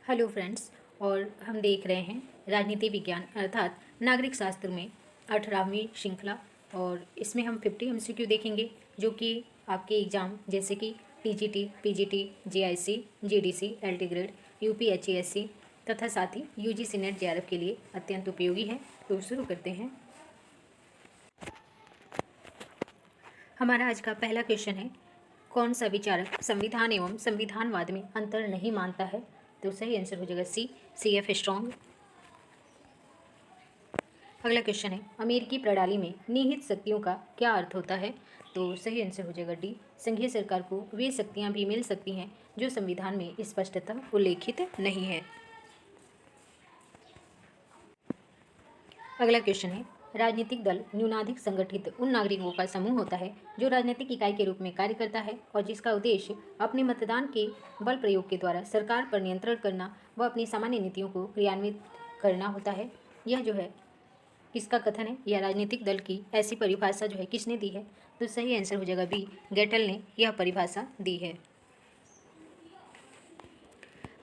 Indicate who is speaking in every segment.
Speaker 1: Hello friends. और हम देख रहे हैं राजनीति विज्ञान अर्थात नागरिक शास्त्र में 18वीं श्रृंखला। और इसमें हम 50 MCQ देखेंगे जो कि आपके एग्ज़ाम जैसे कि PGT, JIC, GDC, LT grade, UPHESC तथा साथ ही यूजीसी नेट जेआरएफ के लिए अत्यंत उपयोगी है। तो शुरू करते हैं। हमारा आज का पहला क्वेश्चन है, कौन सा विचारक संविधान एवं संविधानवाद में अंतर नहीं मानता है? तो सही आंसर हो जाएगा सी एफ स्ट्रॉन्ग। अगला क्वेश्चन है, अमेरिकी प्रणाली में निहित शक्तियों का क्या अर्थ होता है? तो सही आंसर हो जाएगा डी, संघीय सरकार को वे शक्तियां भी मिल सकती हैं जो संविधान में स्पष्टतः उल्लेखित नहीं है। अगला क्वेश्चन है, राजनीतिक दल न्यूनाधिक संगठित उन नागरिकों का समूह होता है जो राजनीतिक इकाई के रूप में कार्य करता है और जिसका उद्देश्य अपने मतदान के बल प्रयोग के द्वारा सरकार पर नियंत्रण करना व अपनी सामान्य नीतियों को क्रियान्वित करना होता है। यह जो है किसका कथन है? यह राजनीतिक दल की ऐसी परिभाषा जो है किसने दी है? तो सही आंसर हो जाएगा बी, गेटल ने यह परिभाषा दी है।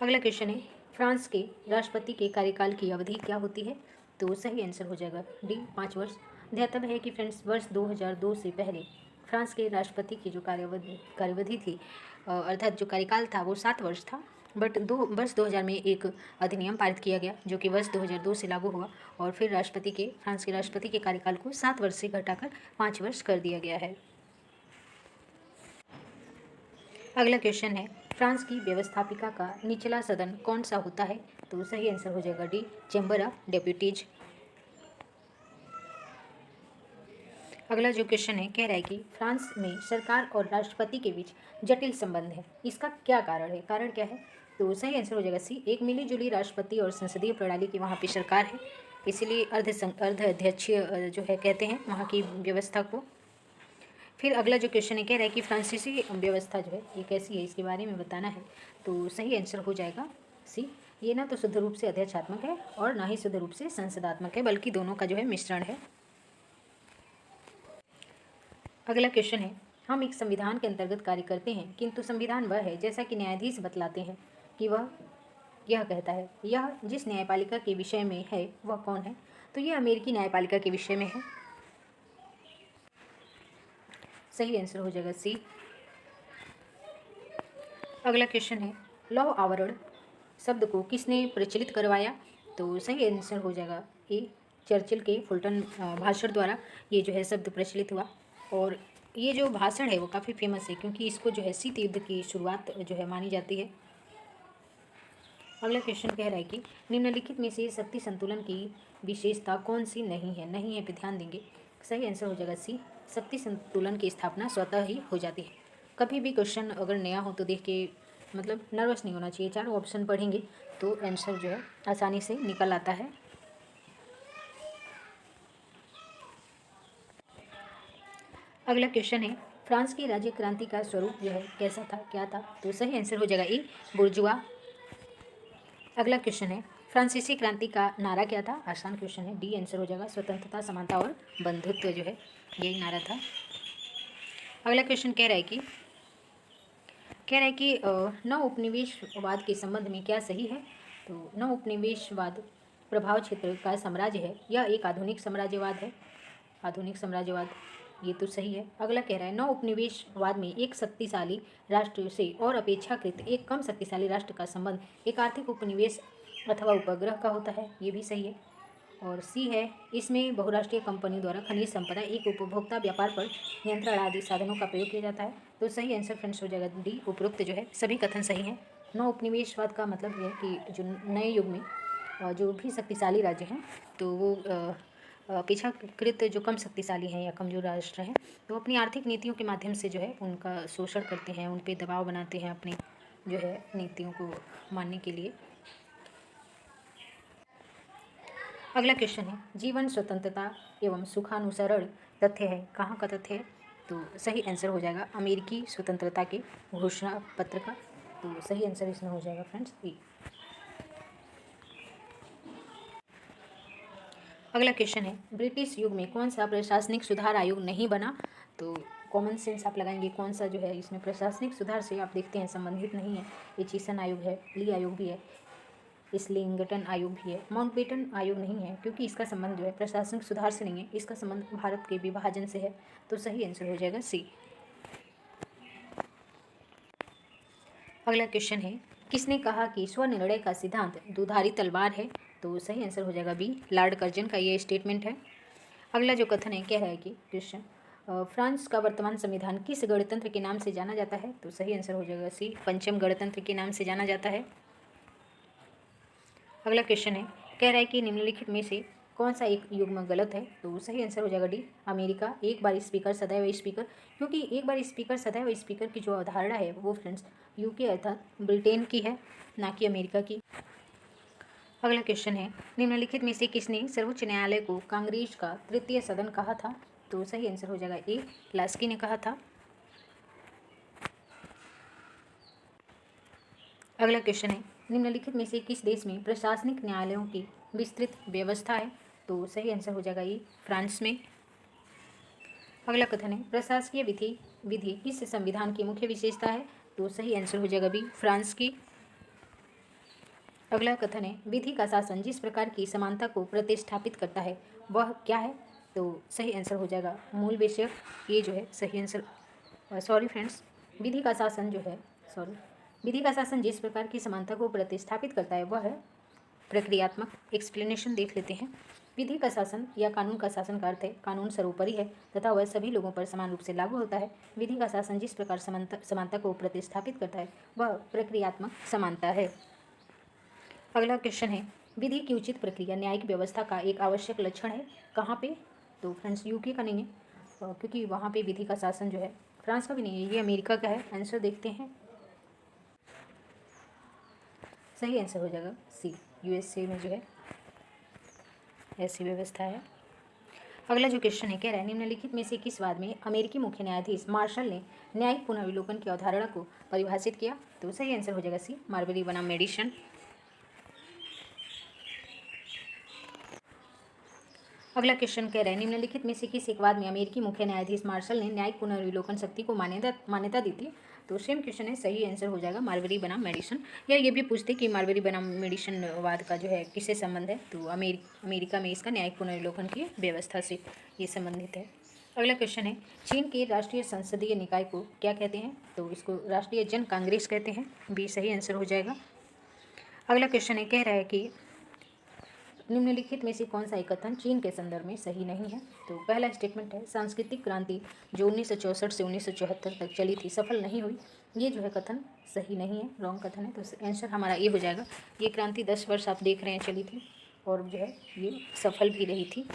Speaker 1: अगला क्वेश्चन है, फ्रांस के राष्ट्रपति के कार्यकाल की अवधि क्या होती है? तो सही आंसर हो जाएगा डी, 5 वर्ष। ध्यातव्य है कि फ्रेंड्स वर्ष 2002 से पहले फ्रांस के राष्ट्रपति की जो कार्यवधि थी अर्थात जो कार्यकाल था वो 7 वर्ष था। बट वर्ष 2000 में एक अधिनियम पारित किया गया जो कि वर्ष 2002 से लागू हुआ और फिर फ्रांस के राष्ट्रपति के कार्यकाल को 7 वर्ष से घटाकर 5 वर्ष कर दिया गया है। अगला क्वेश्चन है, फ्रांस की व्यवस्थापिका का निचला सदन कौन सा होता है? तो सही आंसर हो जाएगा डी, चैम्बर ऑफ डेप्यूटीज। अगला जो क्वेश्चन है कह रहा है कि फ्रांस में सरकार और राष्ट्रपति के बीच जटिल संबंध है, इसका क्या कारण है? कारण क्या है? तो सही आंसर हो जाएगा सी, एक मिलीजुली राष्ट्रपति और संसदीय प्रणाली की वहाँ पे सरकार है, इसीलिए अर्ध अध्यक्षीय जो है कहते हैं वहाँ की व्यवस्था को। फिर अगला जो क्वेश्चन है कह रहा है कि फ्रांसीसी व्यवस्था जो है ये कैसी है, इसके बारे में बताना है। तो सही आंसर हो जाएगा सी, ये ना तो शुद्ध रूप से अध्यक्षात्मक है और ना ही शुद्ध रूप से संसदात्मक है, बल्कि दोनों का जो है मिश्रण है। अगला क्वेश्चन है, हम एक संविधान के अंतर्गत कार्य करते हैं किंतु संविधान वह है जैसा कि न्यायाधीश बतलाते हैं कि वह यह कहता है, यह जिस न्यायपालिका के विषय में है वह कौन है? तो ये अमेरिकी न्यायपालिका के विषय में है। सही आंसर हो जाएगा सी। अगला क्वेश्चन है, लौह आवरण शब्द को किसने प्रचलित करवाया? तो सही आंसर हो जाएगा ए, चर्चिल के फुलटन भाषण द्वारा ये जो है शब्द प्रचलित हुआ। और ये जो भाषण है वो काफ़ी फेमस है क्योंकि इसको जो है शीत युद्ध की शुरुआत जो है मानी जाती है। अगला क्वेश्चन कह रहा है कि निम्नलिखित में से शक्ति संतुलन की विशेषता कौन सी नहीं है? नहीं है पे ध्यान देंगे। सही आंसर हो जाएगा सी, शक्ति संतुलन की स्थापना स्वतः ही हो जाती है। कभी भी क्वेश्चन अगर नया हो तो देख के मतलब नर्वस नहीं होना चाहिए, चारों ऑप्शन पढ़ेंगे तो आंसर जो है आसानी से निकल आता है। अगला क्वेश्चन है, फ्रांस की राज्य क्रांति का स्वरूप जो है कैसा था, क्या था? तो सही आंसर हो जाएगा ई, बुर्जुआ। अगला क्वेश्चन है, फ्रांसीसी क्रांति का नारा क्या था? आसान क्वेश्चन है, डी आंसर हो जाएगा स्वतंत्रता, समानता और बंधुत्व जो है यही नारा था। अगला क्वेश्चन कह रहा है कि नव उपनिवेशवाद के संबंध में क्या सही है? तो नव उपनिवेशवाद प्रभाव क्षेत्र का साम्राज्य है, यह एक आधुनिक साम्राज्यवाद है। आधुनिक साम्राज्यवाद ये तो सही है। अगला कह रहा है, नव उपनिवेशवाद में एक शक्तिशाली राष्ट्र से और अपेक्षाकृत एक कम शक्तिशाली राष्ट्र का संबंध एक आर्थिक उपनिवेश अथवा उपग्रह का होता है, ये भी सही है। और सी है, इसमें बहुराष्ट्रीय कंपनी द्वारा खनिज संपदा एक उपभोक्ता व्यापार पर नियंत्रण आदि साधनों का प्रयोग किया जाता है। तो सही आंसर फ्रेंड्स हो जाएगा डी, उपरोक्त जो है सभी कथन सही हैं। नव उपनिवेशवाद का मतलब यह है कि जो नए युग में जो भी शक्तिशाली राज्य हैं तो वो अपेक्षाकृत जो कम शक्तिशाली हैं या कमजोर राष्ट्र हैं तो अपनी आर्थिक नीतियों के माध्यम से जो है उनका शोषण करते हैं, उन पर दबाव बनाते हैं अपनी जो है नीतियों को मानने के लिए। अगला क्वेश्चन है, जीवन स्वतंत्रता एवं सुखानुसरण तथ्य है, कहाँ का तथ्य है? तो सही आंसर हो जाएगा अमेरिकी स्वतंत्रता के घोषणा पत्र का। तो सही आंसर इसमें हो जाएगा फ्रेंड्स ई। अगला क्वेश्चन है, ब्रिटिश युग में कौन सा प्रशासनिक सुधार आयोग नहीं बना? तो कॉमन सेंस आप लगाएंगे कौन सा जो है इसमें प्रशासनिक सुधार से आप देखते हैं संबंधित नहीं है। एचिसन आयोग है, ली आयोग भी है, इस्लिंगटन आयोग भी है। माउंटबेटन आयोग नहीं है क्योंकि इसका संबंध जो है प्रशासनिक सुधार से नहीं है, इसका संबंध भारत के विभाजन से है। तो सही आंसर हो जाएगा सी। अगला क्वेश्चन है, किसने कहा कि स्वनिर्णय का सिद्धांत दुधारी तलवार है? तो सही आंसर हो जाएगा बी, लॉर्ड कर्जन का ये स्टेटमेंट है। अगला जो कथन है कह रहा है कि क्वेश्चन, फ्रांस का वर्तमान संविधान किस गणतंत्र के नाम से जाना जाता है? तो सही आंसर हो जाएगा सी, पंचम गणतंत्र के नाम से जाना जाता है। अगला क्वेश्चन है, कह रहा है कि निम्नलिखित में से कौन सा एक युग्म गलत है? तो सही आंसर हो जाएगा डी, अमेरिका एक बार स्पीकर सदैव स्पीकर, क्योंकि एक बार स्पीकर सदैव स्पीकर की जो अवधारणा है वो फ्रेंड्स यूके अर्थात ब्रिटेन की है, ना कि अमेरिका की। अगला क्वेश्चन है, निम्नलिखित में से किसने सर्वोच्च न्यायालय को कांग्रेस का तृतीय सदन कहा था? तो सही आंसर हो जाएगा ए, लास्की ने कहा था। अगला क्वेश्चन है, निम्नलिखित में से किस देश में प्रशासनिक न्यायालयों की विस्तृत व्यवस्था है? तो सही आंसर हो जाएगा ये, फ्रांस में। अगला कथन है, प्रशासकीय विधि किस संविधान की मुख्य विशेषता है? तो सही आंसर हो जाएगा बी, फ्रांस की। अगला कथन है, विधि का शासन जिस प्रकार की समानता को प्रतिस्थापित करता है वह क्या है? तो सही आंसर हो जाएगा मूल विषय, ये जो है सही आंसर। सॉरी फ्रेंड्स, विधि का शासन जो है, विधि का शासन जिस प्रकार की समानता को प्रतिस्थापित करता है वह है प्रक्रियात्मक। एक्सप्लेनेशन देख लेते हैं। विधि का शासन या कानून का शासन का अर्थ है कानून सर्वोपरि है तथा वह सभी लोगों पर समान रूप से लागू होता है। विधि का शासन जिस प्रकार समानता को प्रतिस्थापित करता है वह प्रक्रियात्मक समानता है। अगला क्वेश्चन है, विधि की उचित प्रक्रिया न्यायिक व्यवस्था का एक आवश्यक लक्षण है। कहाँ पे? तो फ्रेंड्स यूके का नहीं है, क्योंकि वहाँ पे विधि का शासन जो है, फ्रांस का भी नहीं है, ये अमेरिका का है। आंसर देखते हैं, सही आंसर हो जाएगा सी, यूएसए में जो है ऐसी व्यवस्था है। अगला जो क्वेश्चन है कह रहा है, निम्नलिखित में से किस वाद में अमेरिकी मुख्य न्यायाधीश मार्शल ने न्यायिक पुनर्विलोकन की अवधारणा को परिभाषित किया? तो सही आंसर हो जाएगा सी, मार्बरी बनाम मेडिसन। अगला क्वेश्चन कह रहा है, निम्नलिखित में से किस एक वाद में अमेरिकी मुख्य न्यायाधीश मार्शल ने न्यायिक पुनर्विलोकन शक्ति को मान्यता दी थी? तो सेम क्वेश्चन है, सही आंसर हो जाएगा मार्बरी बनाम मेडिसन। या ये भी पूछते कि मार्बरी बनाम मेडिसन वाद का जो है किससे संबंध है? तो अमेरिका में इसका न्यायिक पुनर्विलोकन की व्यवस्था से ये संबंधित है। अगला क्वेश्चन है, चीन के राष्ट्रीय संसदीय निकाय को क्या कहते हैं? तो इसको राष्ट्रीय जन कांग्रेस कहते हैं, बी सही आंसर हो जाएगा। अगला क्वेश्चन है कह रहा है कि निम्नलिखित में से कौन सा एक कथन चीन के संदर्भ में सही नहीं है? तो पहला स्टेटमेंट है, सांस्कृतिक क्रांति जो 1964 से 1974 तक चली थी सफल नहीं हुई। ये जो है कथन सही नहीं है, रॉन्ग कथन है। तो आंसर हमारा ये हो जाएगा, ये क्रांति 10 वर्ष आप देख रहे हैं चली थी और जो है ये सफल भी रही थी।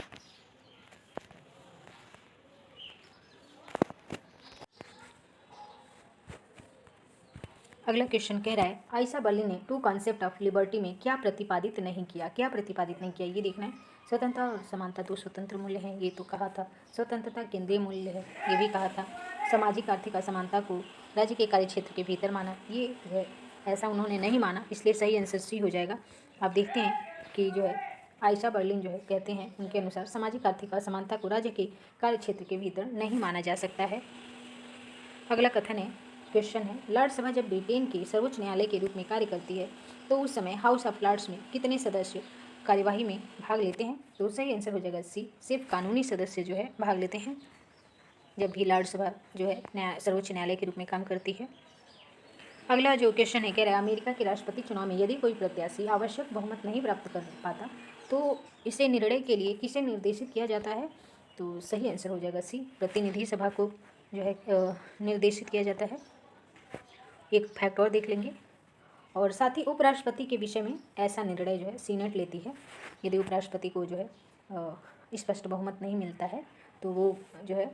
Speaker 1: अगला क्वेश्चन कह रहा है, आयशा बर्लिन ने टू कॉन्सेप्ट ऑफ लिबर्टी में क्या प्रतिपादित नहीं किया? क्या प्रतिपादित नहीं किया ये देखना है। स्वतंत्रता और समानता तो स्वतंत्र मूल्य हैं, ये तो कहा था। स्वतंत्रता केंद्रीय मूल्य है, ये भी कहा था। सामाजिक आर्थिक असमानता को राज्य के कार्यक्षेत्र के भीतर माना, ये जो है ऐसा उन्होंने नहीं माना, इसलिए सही आंसर सी हो जाएगा। आप देखते हैं कि जो है आयशा बर्लिन जो है कहते हैं, उनके अनुसार सामाजिक आर्थिक असमानता को राज्य के कार्यक्षेत्र के भीतर नहीं माना जा सकता है। अगला कथन है, क्वेश्चन है, लॉर्ड सभा जब ब्रिटेन के सर्वोच्च न्यायालय के रूप में कार्य करती है तो उस समय हाउस ऑफ लॉर्ड्स में कितने सदस्य कार्यवाही में भाग लेते हैं? तो सही आंसर हो जाएगा सी, सिर्फ कानूनी सदस्य जो है भाग लेते हैं जब भी लॉर्ड सभा जो है सर्वोच्च न्यायालय के रूप में काम करती है। अगला जो क्वेश्चन है कह रहा है, अमेरिका के राष्ट्रपति चुनाव में यदि कोई प्रत्याशी आवश्यक बहुमत नहीं प्राप्त कर पाता तो इसे निर्णय के लिए किसे निर्देशित किया जाता है? तो सही आंसर हो जाएगा सी, प्रतिनिधि सभा को जो है निर्देशित किया जाता है। एक फैक्ट और देख लेंगे, और साथ ही उपराष्ट्रपति के विषय में ऐसा निर्णय जो है सीनेट लेती है। यदि उपराष्ट्रपति को जो है स्पष्ट बहुमत नहीं मिलता है तो वो जो है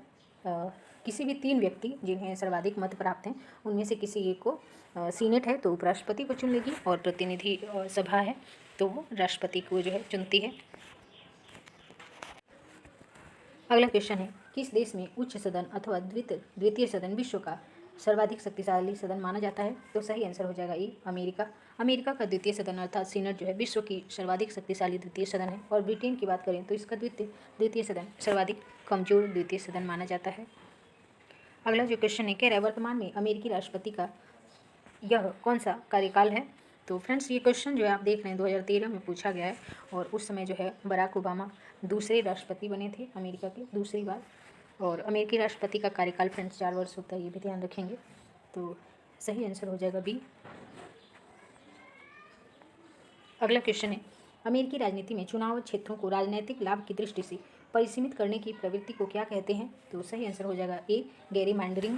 Speaker 1: किसी भी 3 व्यक्ति जिन्हें सर्वाधिक मत प्राप्त हैं उनमें से किसी एक को, सीनेट है तो उपराष्ट्रपति को चुन लेगी और प्रतिनिधि सभा है तो वो राष्ट्रपति को जो है चुनती है। अगला क्वेश्चन है, किस देश में उच्च सदन अथवा द्वितीय सदन विश्व का सर्वाधिक शक्तिशाली सदन माना जाता है? तो सही आंसर हो जाएगा ए, अमेरिका का द्वितीय सदन अर्थात सीनेट जो है विश्व की सर्वाधिक शक्तिशाली द्वितीय सदन है। और ब्रिटेन की बात करें तो इसका द्वितीय सदन सर्वाधिक कमजोर द्वितीय सदन माना जाता है। अगला जो क्वेश्चन है कह रहा है, वर्तमान में अमेरिकी राष्ट्रपति का यह कौन सा कार्यकाल है? तो फ्रेंड्स ये क्वेश्चन जो है आप देख रहे हैं 2013 में पूछा गया है और उस समय जो है बराक ओबामा दूसरे राष्ट्रपति बने थे अमेरिका के दूसरी बार। और अमेरिकी राष्ट्रपति का कार्यकाल फ्रेंड्स 4 वर्ष होता है, ये भी ध्यान रखेंगे। तो सही आंसर हो जाएगा बी। अगला क्वेश्चन है, अमेरिकी राजनीति में चुनाव क्षेत्रों को राजनीतिक लाभ की दृष्टि से परिसीमित करने की प्रवृत्ति को क्या कहते हैं? तो सही आंसर हो जाएगा ए, गेरीमैंडरिंग।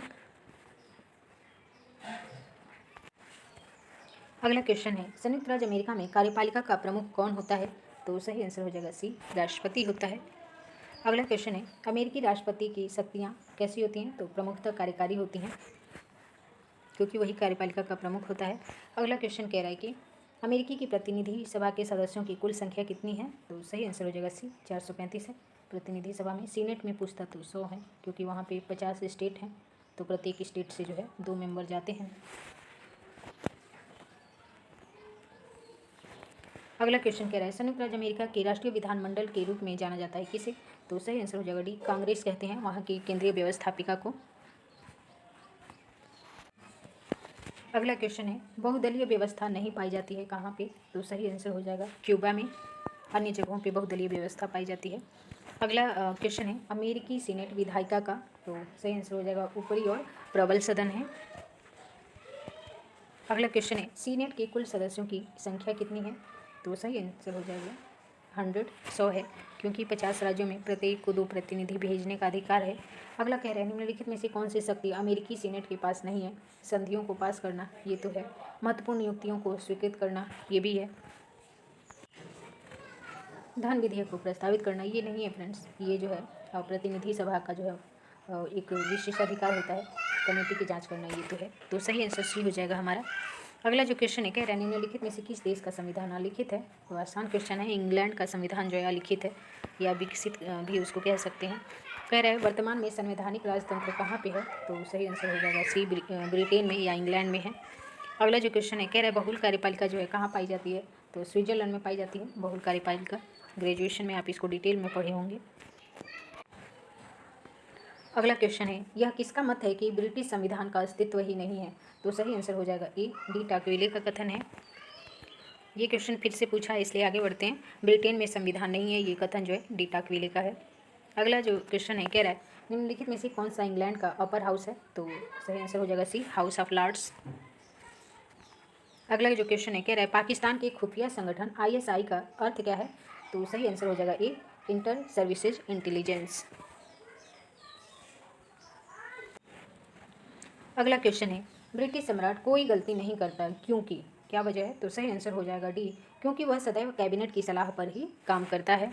Speaker 1: अगला क्वेश्चन है, संयुक्त राज्य अमेरिका में कार्यपालिका का प्रमुख कौन होता है? तो सही आंसर हो जाएगा सी, राष्ट्रपति होता है। अगला क्वेश्चन है, अमेरिकी राष्ट्रपति की शक्तियाँ कैसी होती हैं? तो प्रमुखतः कार्यकारी होती हैं, क्योंकि वही कार्यपालिका का प्रमुख होता है। अगला क्वेश्चन कह रहा है कि अमेरिकी की प्रतिनिधि सभा के सदस्यों की कुल संख्या कितनी है? तो सही आंसर हो जाएगा सी, 435 है प्रतिनिधि सभा में। सीनेट में पूछता तो 100 है, क्योंकि वहाँ पे 50 स्टेट हैं, तो प्रत्येक स्टेट से जो है 2 मेंबर जाते हैं। अगला क्वेश्चन कह रहा है, संयुक्त राज्य अमेरिका के राष्ट्रीय विधानमंडल के रूप में जाना जाता है किसे? तो सही आंसर हो जाएगा डी, कांग्रेस कहते हैं वहाँ की केंद्रीय व्यवस्थापिका को। अगला क्वेश्चन है, बहुदलीय व्यवस्था नहीं पाई जाती है कहाँ पे? तो सही आंसर हो जाएगा क्यूबा में, अन्य जगहों पे बहुदलीय व्यवस्था पाई जाती है। अगला क्वेश्चन है, अमेरिकी सीनेट विधायिका का, तो सही आंसर हो जाएगा ऊपरी और प्रबल सदन है। अगला क्वेश्चन है, सीनेट के कुल सदस्यों की संख्या कितनी है? तो सही आंसर हो जाएगा 100 है, क्योंकि 50 राज्यों में प्रत्येक को 2 प्रतिनिधि भेजने का अधिकार है। अगला कह रहे हैं, निम्नलिखित में से कौन सी शक्ति अमेरिकी सीनेट के पास नहीं है? संधियों को पास करना, ये तो है। महत्वपूर्ण नियुक्तियों को स्वीकृत करना, ये भी है। धन विधेयक को प्रस्तावित करना, ये नहीं है फ्रेंड्स। ये जो है प्रतिनिधि सभा का जो है एक विशेष अधिकार होता है, कमेटी की जांच करना, ये तो है। तो सही आंसर सी हो जाएगा हमारा। अगला जो क्वेश्चन है, कह रहा है निम्नलिखित में से किस देश का संविधान अलिखित है? तो आसान क्वेश्चन है, इंग्लैंड का संविधान जो है अलिखित है, या विकसित भी उसको कह सकते हैं। कह रहा है वर्तमान में संवैधानिक राजतंत्र कहाँ पे है? तो सही आंसर हो जाएगा सी, ब्रिटेन में या इंग्लैंड में है। अगला जो क्वेश्चन है, कह रहा है बहुल कार्यपालिका जो है कहाँ पाई जाती है? तो स्विट्जरलैंड में पाई जाती है बहुल कार्यपालिका। ग्रेजुएशन में आप इसको डिटेल में पढ़े होंगे। अगला क्वेश्चन है, यह किसका मत है कि ब्रिटिश संविधान का अस्तित्व ही नहीं है? तो सही आंसर हो जाएगा ए, डी टाकविले का कथन है। ये क्वेश्चन फिर से पूछा है, इसलिए आगे बढ़ते हैं। ब्रिटेन में संविधान नहीं है, ये कथन जो है डी टाकविले का है। अगला जो क्वेश्चन है, कह रहा है निम्नलिखित में से कौन सा इंग्लैंड का अपर हाउस है? तो सही आंसर हो जाएगा सी, हाउस ऑफ लॉर्ड्स। अगला जो क्वेश्चन है, कह रहा है पाकिस्तान के खुफिया संगठन ISI का अर्थ क्या है? तो सही आंसर हो जाएगा ए, इंटर सर्विसेज इंटेलिजेंस। अगला क्वेश्चन है, ब्रिटिश सम्राट कोई गलती नहीं करता क्योंकि, क्या वजह है? तो सही आंसर हो जाएगा डी, क्योंकि वह सदैव कैबिनेट की सलाह पर ही काम करता है।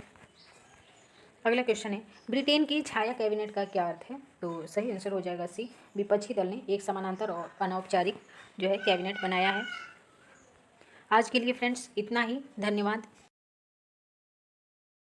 Speaker 1: अगला क्वेश्चन है, ब्रिटेन की छाया कैबिनेट का क्या अर्थ है? तो सही आंसर हो जाएगा सी, विपक्षी दल ने एक समानांतर और अनौपचारिक जो है कैबिनेट बनाया है। आज के लिए फ्रेंड्स इतना ही, धन्यवाद।